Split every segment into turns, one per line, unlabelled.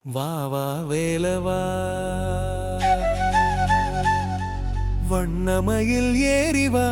வா வா வேலவா வண்ணமயில் ஏறிவா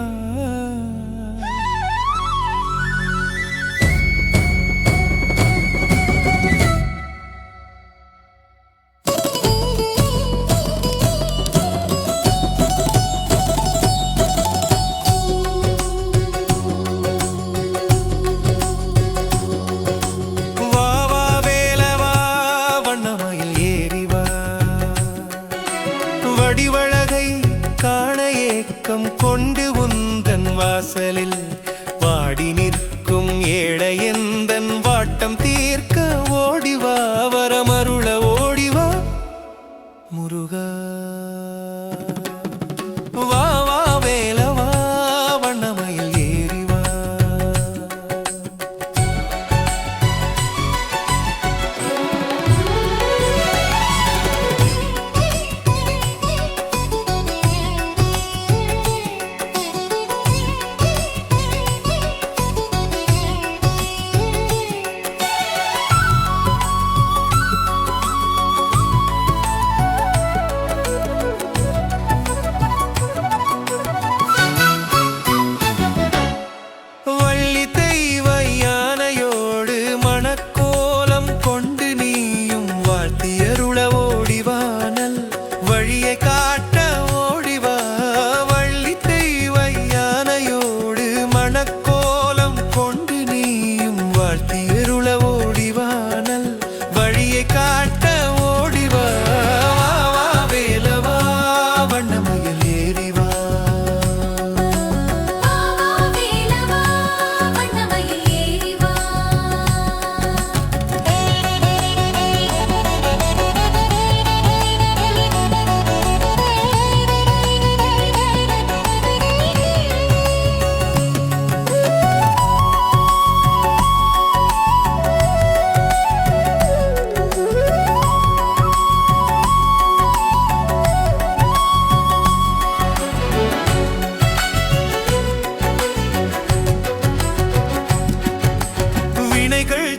வடிவழகை காண ஏக்கம் கொண்டு உந்தன் வாசலில் வாடி நிற்கும் ஏழையந்தன் வாட்டம் தீர்க்க ஓடிவா வரமருள ஓடிவா முருகா வா வா வேலவா வண்ணமயில் ஏறிவா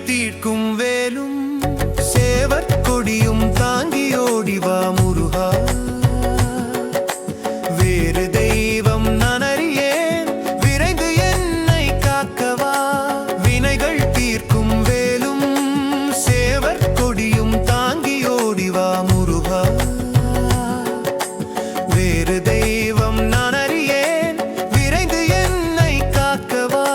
தீர்க்கும் வேலும் சேவர் கொடியும் தாங்கி ஓடிவா முருகா வேறு தெய்வம் நான் அறியேன் விரைந்து என்னை காக்கவா வினைகள் தீர்க்கும் வேலும் சேவர் கொடியும் தாங்கி ஓடிவா முருகா வேறு தெய்வம் நான் அறியேன் விரைந்து என்னை காக்கவா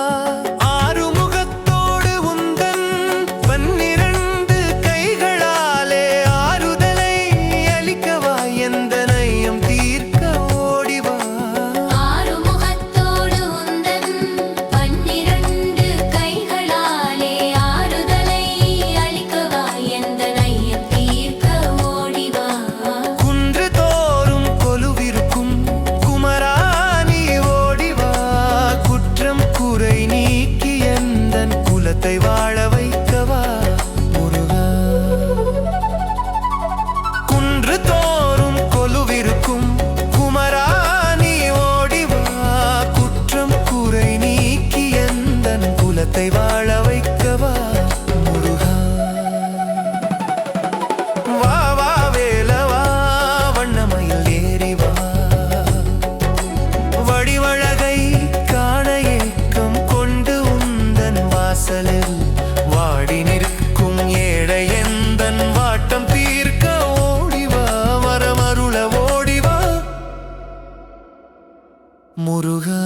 வாழ வைக்கவா முருகா குன்று தோறும் கொலுவிருக்கும் குமராணி ஓடிவா குற்றம் குறை நீக்கி எந்தன் குலத்தை வாழ வைக்கவா முருகா வா வா வேலவா வண்ணமயில் ஏறிவா வடிவழகை காண ஏக்கம் கொண்டு உந்தன் வாசலில் வாடி நிற்கும் ஏழையந்தன் வாட்டம் தீர்க்க ஓடிவா வரமருள ஓடிவா முருகா